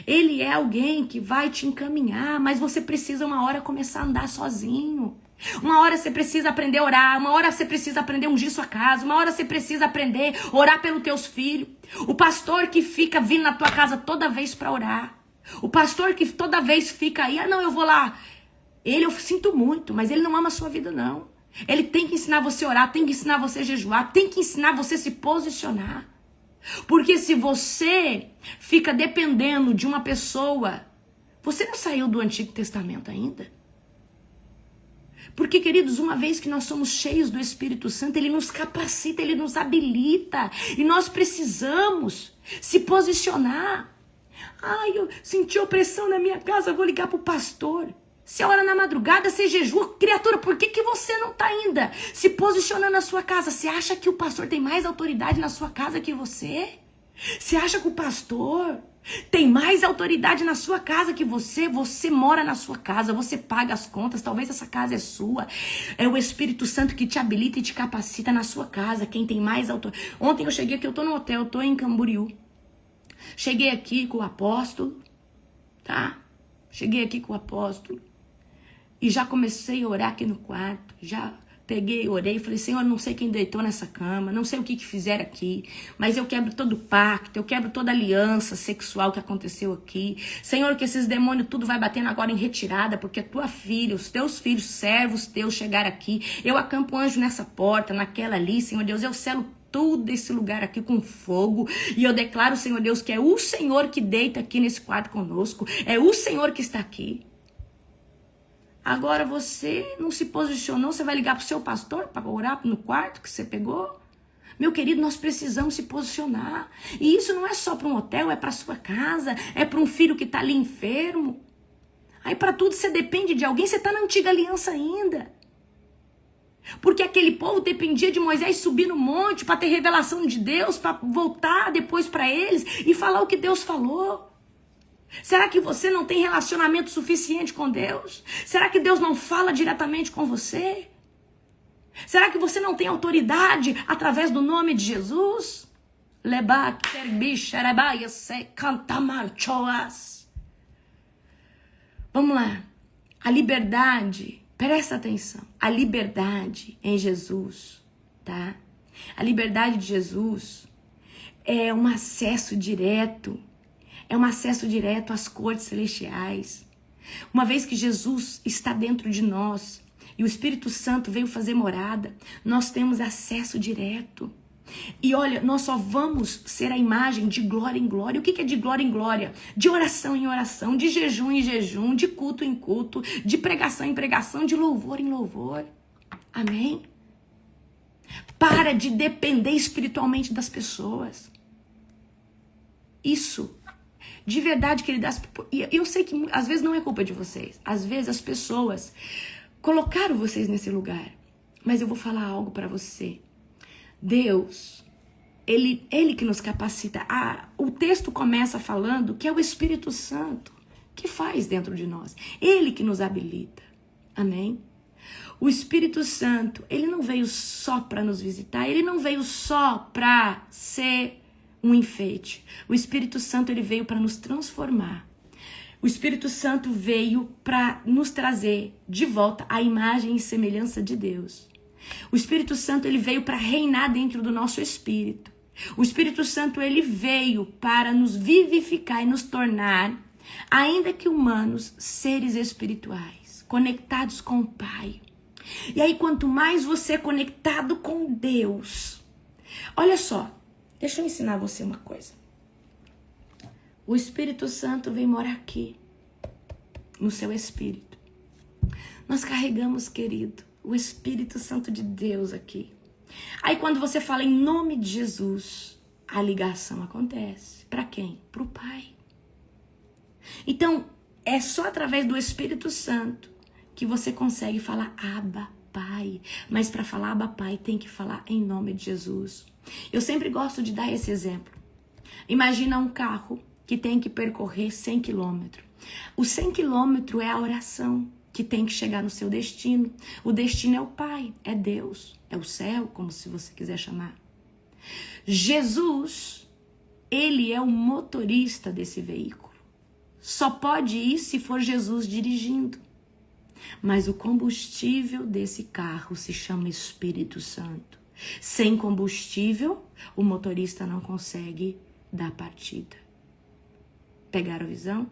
Ele é alguém que vai te encaminhar, mas você precisa uma hora começar a andar sozinho. Uma hora você precisa aprender a orar, uma hora você precisa aprender a ungir sua casa, uma hora você precisa aprender a orar pelos teus filhos. O pastor que fica vindo na tua casa toda vez para orar. O pastor que toda vez fica aí, não, eu vou lá. Ele, eu sinto muito, mas ele não ama a sua vida, não. Ele tem que ensinar você a orar, tem que ensinar você a jejuar, tem que ensinar você a se posicionar. Porque se você fica dependendo de uma pessoa, você não saiu do Antigo Testamento ainda. Porque, queridos, uma vez que nós somos cheios do Espírito Santo, ele nos capacita, ele nos habilita. E nós precisamos se posicionar. Ai, eu senti opressão na minha casa, eu vou ligar pro pastor. Você ora na madrugada, você jejua. Criatura, por que você não está ainda se posicionando na sua casa? Você acha que o pastor tem mais autoridade na sua casa que você? Você acha que o pastor tem mais autoridade na sua casa que você? Você mora na sua casa, você paga as contas, talvez essa casa é sua. É o Espírito Santo que te habilita e te capacita na sua casa. Quem tem mais autoridade? Ontem eu cheguei aqui, eu tô no hotel, eu tô em Camboriú. Cheguei aqui com o apóstolo, tá? Cheguei aqui com o apóstolo. E já comecei a orar aqui no quarto, já peguei, orei, falei, Senhor, não sei quem deitou nessa cama, não sei o que fizeram aqui, mas eu quebro todo o pacto, eu quebro toda a aliança sexual que aconteceu aqui. Senhor, que esses demônios tudo vai batendo agora em retirada, porque a tua filha, os teus filhos, servos teus chegaram aqui. Eu acampo anjo nessa porta, naquela ali, Senhor Deus, eu selo todo esse lugar aqui com fogo, e eu declaro, Senhor Deus, que é o Senhor que deita aqui nesse quarto conosco, é o Senhor que está aqui. Agora você não se posicionou, você vai ligar pro seu pastor para orar no quarto que você pegou? Meu querido, nós precisamos se posicionar. E isso não é só para um hotel, é para sua casa, é para um filho que está ali enfermo. Aí para tudo você depende de alguém, você está na antiga aliança ainda. Porque aquele povo dependia de Moisés subir no monte para ter revelação de Deus, para voltar depois para eles e falar o que Deus falou. Será que você não tem relacionamento suficiente com Deus? Será que Deus não fala diretamente com você? Será que você não tem autoridade através do nome de Jesus? Vamos lá. A liberdade, presta atenção. A liberdade em Jesus, tá? A liberdade de Jesus é um acesso direto. É um acesso direto às cortes celestiais. Uma vez que Jesus está dentro de nós e o Espírito Santo veio fazer morada, nós temos acesso direto. E olha, nós só vamos ser a imagem de glória em glória. O que é de glória em glória? De oração em oração, de jejum em jejum, de culto em culto, de pregação em pregação, de louvor em louvor. Amém? Para de depender espiritualmente das pessoas. Isso, de verdade, queridas, eu sei que às vezes não é culpa de vocês. Às vezes as pessoas colocaram vocês nesse lugar. Mas eu vou falar algo para você. Deus, Ele que nos capacita. O texto começa falando que é o Espírito Santo que faz dentro de nós. Ele que nos habilita. Amém? O Espírito Santo, ele não veio só para nos visitar. Ele não veio só para ser um enfeite. O Espírito Santo, ele veio para nos transformar. O Espírito Santo veio para nos trazer de volta a imagem e semelhança de Deus. O Espírito Santo, ele veio para reinar dentro do nosso espírito. O Espírito Santo, ele veio para nos vivificar e nos tornar, ainda que humanos, seres espirituais, conectados com o Pai. E aí, quanto mais você é conectado com Deus, olha só, deixa eu ensinar você uma coisa. O Espírito Santo vem morar aqui, no seu espírito. Nós carregamos, querido, o Espírito Santo de Deus aqui. Aí quando você fala em nome de Jesus, a ligação acontece. Para quem? Para o Pai. Então, é só através do Espírito Santo que você consegue falar Abba, Pai. Mas para falar Abba, Pai, tem que falar em nome de Jesus. Eu sempre gosto de dar esse exemplo. Imagina um carro que tem que percorrer 100 quilômetros. O 100 quilômetros é a oração que tem que chegar no seu destino. O destino é o Pai, é Deus, é o céu, como se você quiser chamar. Jesus, ele é o motorista desse veículo. Só pode ir se for Jesus dirigindo. Mas o combustível desse carro se chama Espírito Santo. Sem combustível, o motorista não consegue dar partida. Pegaram a visão?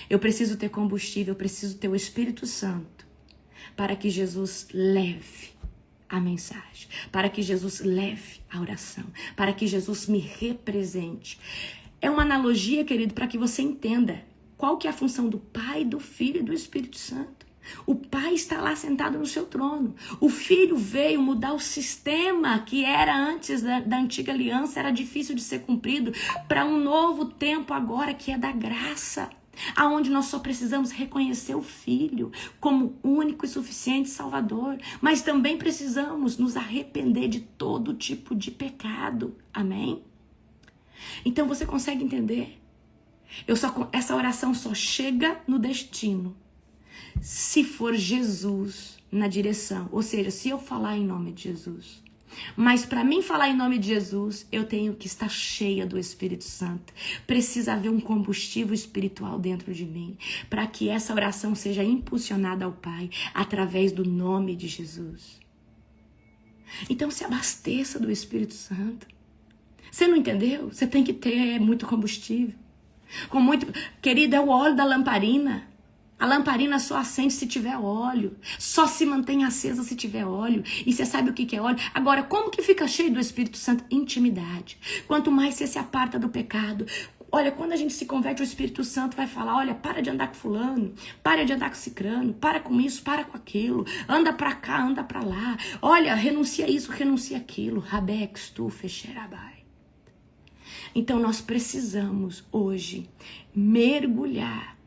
Eu preciso ter combustível, eu preciso ter o Espírito Santo para que Jesus leve a mensagem, para que Jesus leve a oração, para que Jesus me represente. É uma analogia, querido, para que você entenda qual que é a função do Pai, do Filho e do Espírito Santo. O Pai está lá sentado no seu trono. O Filho veio mudar o sistema que era antes da antiga aliança, era difícil de ser cumprido, para um novo tempo agora que é da graça, aonde nós só precisamos reconhecer o Filho como único e suficiente Salvador, mas também precisamos nos arrepender de todo tipo de pecado. Amém? Então você consegue entender? Essa oração só chega no destino se for Jesus na direção, ou seja, se eu falar em nome de Jesus. Mas para mim falar em nome de Jesus, eu tenho que estar cheia do Espírito Santo. Precisa haver um combustível espiritual dentro de mim, para que essa oração seja impulsionada ao Pai através do nome de Jesus. Então se abasteça do Espírito Santo. Você não entendeu? Você tem que ter muito combustível. Querido, é o óleo da lamparina. A lamparina só acende se tiver óleo. Só se mantém acesa se tiver óleo. E você sabe o que é óleo? Agora, como que fica cheio do Espírito Santo? Intimidade. Quanto mais você se aparta do pecado. Olha, quando a gente se converte, o Espírito Santo vai falar, olha, para de andar com fulano, para de andar com cicrano, para com isso, para com aquilo, anda pra cá, anda pra lá. Olha, renuncia isso, renuncia aquilo. Rabex, tu, fecherabai. Então, nós precisamos hoje mergulhar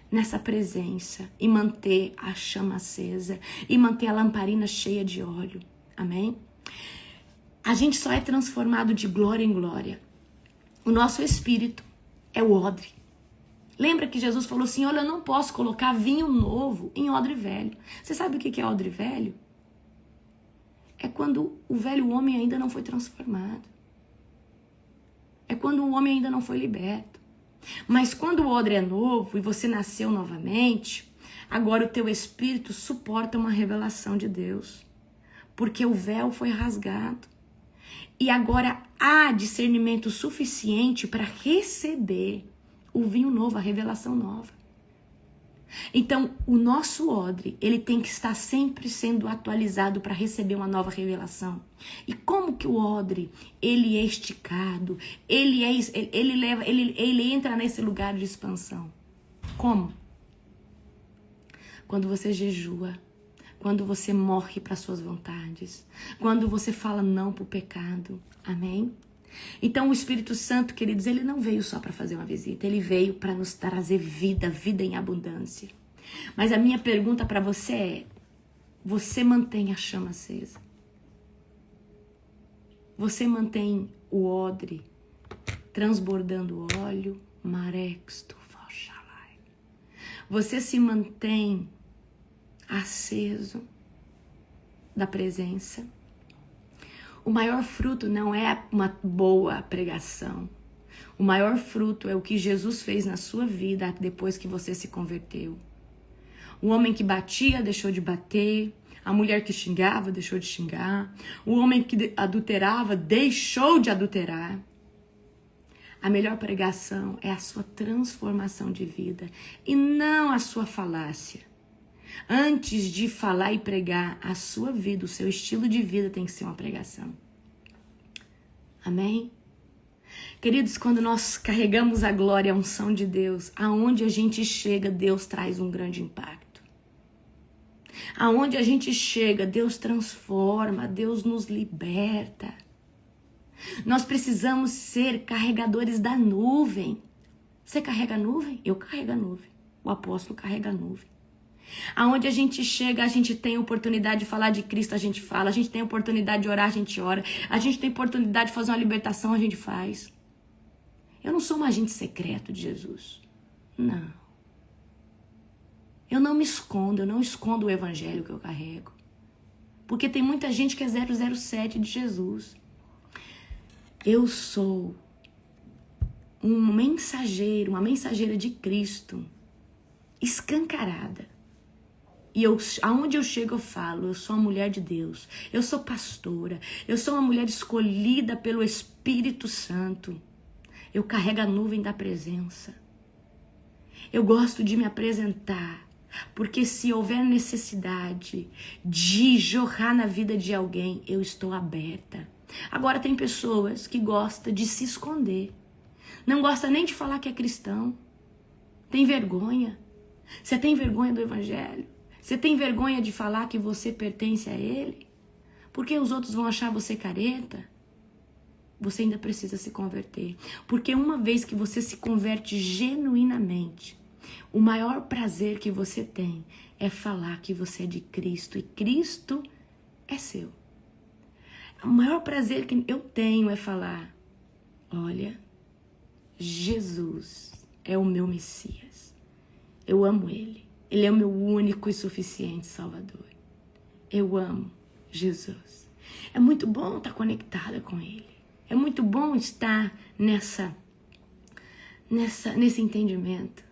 nessa presença e manter a chama acesa e manter a lamparina cheia de óleo. Amém? A gente só é transformado de glória em glória. O nosso espírito é o odre. Lembra que Jesus falou assim, olha, eu não posso colocar vinho novo em odre velho. Você sabe o que é odre velho? é quando o velho homem ainda não foi transformado. É quando o homem ainda não foi liberto. Mas quando o odre é novo e você nasceu novamente, agora o teu espírito suporta uma revelação de Deus. Porque o véu foi rasgado. E agora há discernimento suficiente para receber o vinho novo, a revelação nova. Então, o nosso odre, ele tem que estar sempre sendo atualizado para receber uma nova revelação. E como que o odre, ele é esticado, ele entra nesse lugar de expansão? Como? Quando você jejua, quando você morre para suas vontades, quando você fala não para o pecado. Amém? Então o Espírito Santo, queridos, ele não veio só para fazer uma visita, ele veio para nos trazer vida, vida em abundância. Mas a minha pergunta para você é: você mantém a chama acesa? Você mantém o odre transbordando óleo? Você se mantém aceso da presença? O maior fruto não é uma boa pregação. O maior fruto é o que Jesus fez na sua vida depois que você se converteu. O homem que batia deixou de bater. A mulher que xingava deixou de xingar. O homem que adulterava deixou de adulterar. A melhor pregação é a sua transformação de vida e não a sua falácia. Antes de falar e pregar a sua vida, o seu estilo de vida tem que ser uma pregação. Amém? Queridos, quando nós carregamos a glória e a unção de Deus, aonde a gente chega, Deus traz um grande impacto. Aonde a gente chega, Deus transforma, Deus nos liberta. Nós precisamos ser carregadores da nuvem. Você carrega a nuvem? Eu carrego a nuvem. O apóstolo carrega a nuvem. Aonde a gente chega, a gente tem oportunidade de falar de Cristo, a gente fala. A gente tem oportunidade de orar, a gente ora. A gente tem oportunidade de fazer uma libertação, a gente faz. Eu não sou um agente secreto de Jesus. Não. Eu não me escondo, eu não escondo o evangelho que eu carrego. Porque tem muita gente que é 007 de Jesus. Eu sou um mensageiro, uma mensageira de Cristo, escancarada. E aonde eu chego eu falo, eu sou uma mulher de Deus, eu sou pastora, eu sou uma mulher escolhida pelo Espírito Santo. Eu carrego a nuvem da presença. Eu gosto de me apresentar, porque se houver necessidade de jorrar na vida de alguém, eu estou aberta. Agora tem pessoas que gostam de se esconder. Não gosta nem de falar que é cristão. Tem vergonha. Você tem vergonha do evangelho? Você tem vergonha de falar que você pertence a ele? Porque os outros vão achar você careta? Você ainda precisa se converter. Porque uma vez que você se converte genuinamente, o maior prazer que você tem é falar que você é de Cristo e Cristo é seu. O maior prazer que eu tenho é falar: olha, Jesus é o meu Messias. Eu amo Ele. Ele é o meu único e suficiente Salvador. Eu amo Jesus. É muito bom estar conectada com Ele. É muito bom estar nesse entendimento.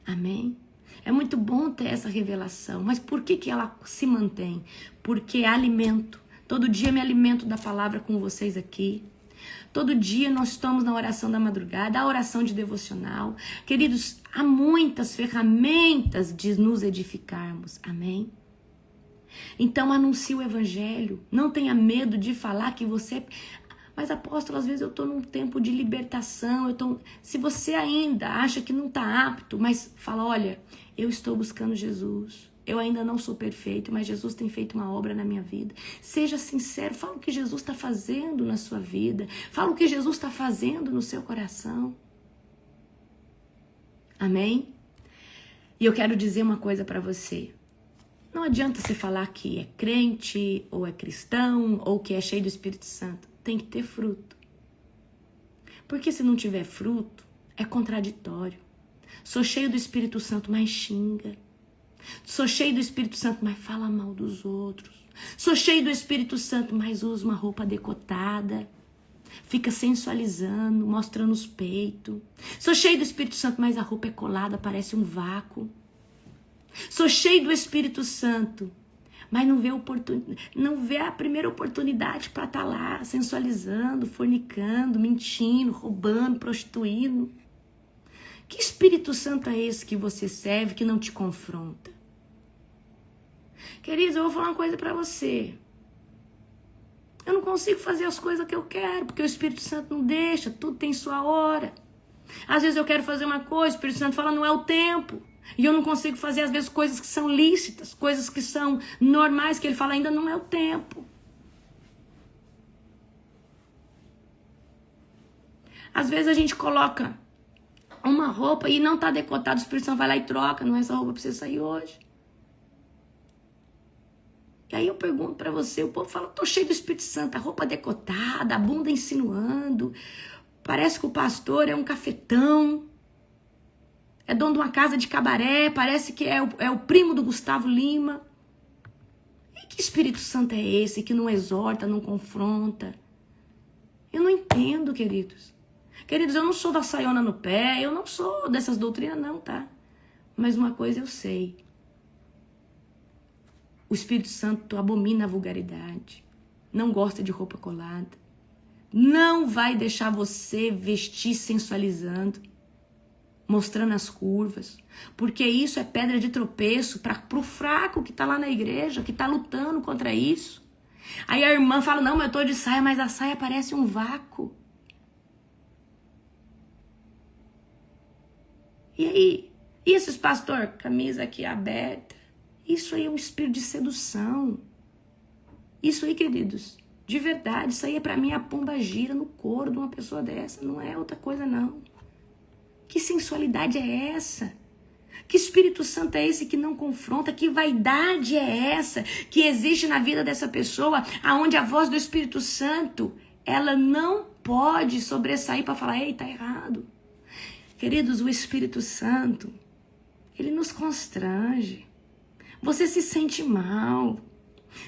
Amém? É muito bom ter essa revelação. Mas por que ela se mantém? Porque é alimento. Todo dia me alimento da palavra com vocês aqui. Todo dia nós estamos na oração da madrugada, a oração de devocional. Queridos, há muitas ferramentas de nos edificarmos. Amém? Então anuncie o evangelho. Não tenha medo de falar que você... Mas apóstolo, às vezes eu estou num tempo de libertação. Se você ainda acha que não está apto, mas fala: olha, eu estou buscando Jesus. Eu ainda não sou perfeito, mas Jesus tem feito uma obra na minha vida. Seja sincero, fala o que Jesus está fazendo na sua vida. Fala o que Jesus está fazendo no seu coração. Amém? E eu quero dizer uma coisa para você. Não adianta você falar que é crente, ou é cristão, ou que é cheio do Espírito Santo. Tem que ter fruto. Porque se não tiver fruto, é contraditório. Sou cheio do Espírito Santo, mas xinga. Sou cheio do Espírito Santo, mas fala mal dos outros. Sou cheio do Espírito Santo, mas uso uma roupa decotada. Fica sensualizando, mostrando os peitos. Sou cheio do Espírito Santo, mas a roupa é colada, parece um vácuo. Sou cheio do Espírito Santo, mas não vê a primeira oportunidade para estar lá sensualizando, fornicando, mentindo, roubando, prostituindo. Que Espírito Santo é esse que você serve que não te confronta? Queridos, eu vou falar uma coisa para você. Eu não consigo fazer as coisas que eu quero, porque o Espírito Santo não deixa, tudo tem sua hora. Às vezes eu quero fazer uma coisa, o Espírito Santo fala, não é o tempo. E eu não consigo fazer, às vezes, coisas que são lícitas, coisas que são normais, que ele fala, ainda não é o tempo. Às vezes a gente coloca uma roupa e não está decotado, o Espírito Santo vai lá e troca, não é essa roupa para você sair hoje. E aí eu pergunto para você, o povo fala, tô cheio do Espírito Santo, a roupa decotada, a bunda insinuando, parece que o pastor é um cafetão, é dono de uma casa de cabaré, parece que é o primo do Gustavo Lima. E que Espírito Santo é esse que não exorta, não confronta? Eu não entendo, queridos. Queridos, eu não sou da saiona no pé, eu não sou dessas doutrinas não, tá? Mas uma coisa eu sei. O Espírito Santo abomina a vulgaridade, não gosta de roupa colada, não vai deixar você vestir sensualizando, mostrando as curvas, porque isso é pedra de tropeço para o fraco que está lá na igreja, que está lutando contra isso. Aí a irmã fala, não, mas eu tô de saia, mas a saia parece um vácuo. E aí? E esses pastor, camisa aqui aberta? Isso aí é um espírito de sedução. Isso aí, queridos, de verdade, isso aí é pra mim a pomba gira no couro de uma pessoa dessa, não é outra coisa não. Que sensualidade é essa? Que Espírito Santo é esse que não confronta? Que vaidade é essa que existe na vida dessa pessoa, aonde a voz do Espírito Santo, ela não pode sobressair para falar, ei, tá errado. Queridos, o Espírito Santo, ele nos constrange. Você se sente mal.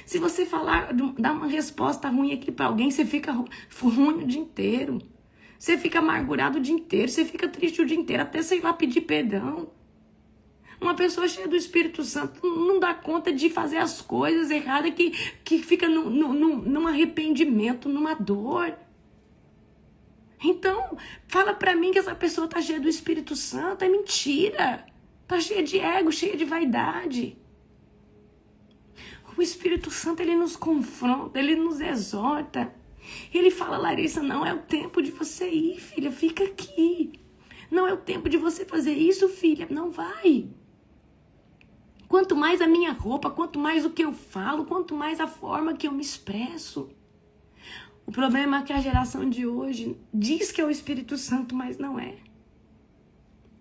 Se você falar, dar uma resposta ruim aqui para alguém, você fica ruim o dia inteiro. Você fica amargurado o dia inteiro. Você fica triste o dia inteiro, até sei lá pedir perdão. Uma pessoa cheia do Espírito Santo não dá conta de fazer as coisas erradas que fica num arrependimento, numa dor. Então, fala pra mim que essa pessoa tá cheia do Espírito Santo. É mentira. Tá cheia de ego, cheia de vaidade. O Espírito Santo, ele nos confronta, ele nos exorta. Ele fala, Larissa, não é o tempo de você ir, filha, fica aqui. Não é o tempo de você fazer isso, filha, não vai. Quanto mais a minha roupa, quanto mais o que eu falo, quanto mais a forma que eu me expresso. O problema é que a geração de hoje diz que é o Espírito Santo, mas não é.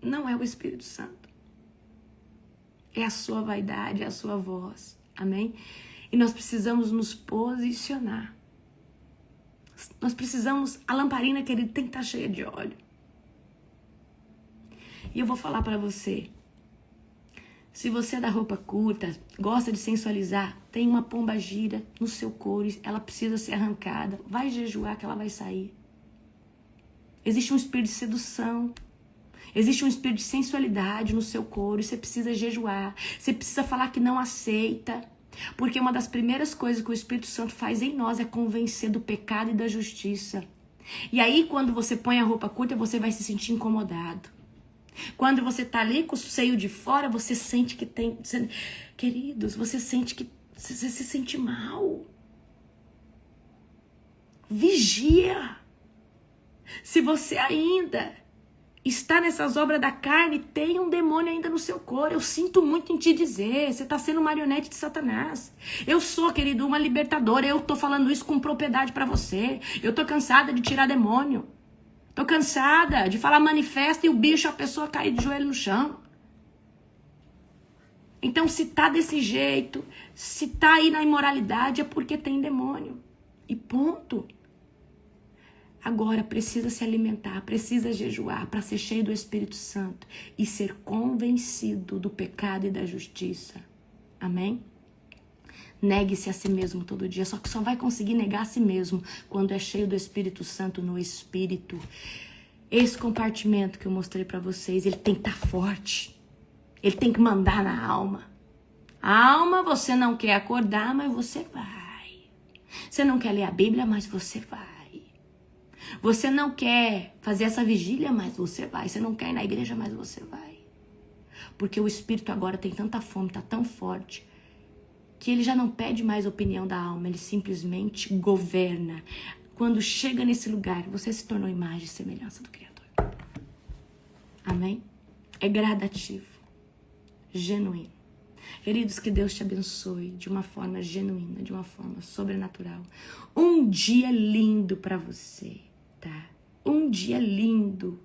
Não é o Espírito Santo. É a sua vaidade, é a sua voz. Amém? E nós precisamos nos posicionar. Nós precisamos, a lamparina, querido, tem que estar cheia de óleo. E eu vou falar para você. Se você é da roupa curta, gosta de sensualizar, tem uma pomba gira no seu couro, ela precisa ser arrancada. Vai jejuar que ela vai sair. Existe um espírito de sedução. Existe um espírito de sensualidade no seu couro e você precisa jejuar. Você precisa falar que não aceita. Porque uma das primeiras coisas que o Espírito Santo faz em nós é convencer do pecado e da justiça. E aí, quando você põe a roupa curta, você vai se sentir incomodado. Quando você tá ali com o seio de fora, você sente que tem... Queridos, você sente que... Você se sente mal. Vigia. Se você ainda está nessas obras da carne, tem um demônio ainda no seu couro. Eu sinto muito em te dizer. Você está sendo marionete de Satanás. Eu sou, querido, uma libertadora. Eu tô falando isso com propriedade para você. Eu tô cansada de tirar demônio. Tô cansada de falar manifesta e o bicho, a pessoa cair de joelho no chão. Então, se tá desse jeito, se tá aí na imoralidade, é porque tem demônio. E ponto. Agora precisa se alimentar, precisa jejuar para ser cheio do Espírito Santo e ser convencido do pecado e da justiça. Amém? Negue-se a si mesmo todo dia. Só que só vai conseguir negar a si mesmo quando é cheio do Espírito Santo no Espírito. Esse compartimento que eu mostrei pra vocês, ele tem que estar forte. Ele tem que mandar na alma. A alma, você não quer acordar, mas você vai. Você não quer ler a Bíblia, mas você vai. Você não quer fazer essa vigília, mas você vai. Você não quer ir na igreja, mas você vai. Porque o Espírito agora tem tanta fome, tá tão forte, que ele já não pede mais opinião da alma, ele simplesmente governa. Quando chega nesse lugar, você se tornou imagem e semelhança do Criador. Amém? É gradativo, genuíno. Queridos, que Deus te abençoe de uma forma genuína, de uma forma sobrenatural. Um dia lindo pra você, tá? Um dia lindo,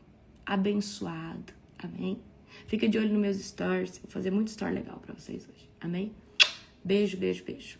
abençoado. Amém? Fica de olho nos meus stories. Vou fazer muito story legal pra vocês hoje. Amém? Beijo, beijo, beijo.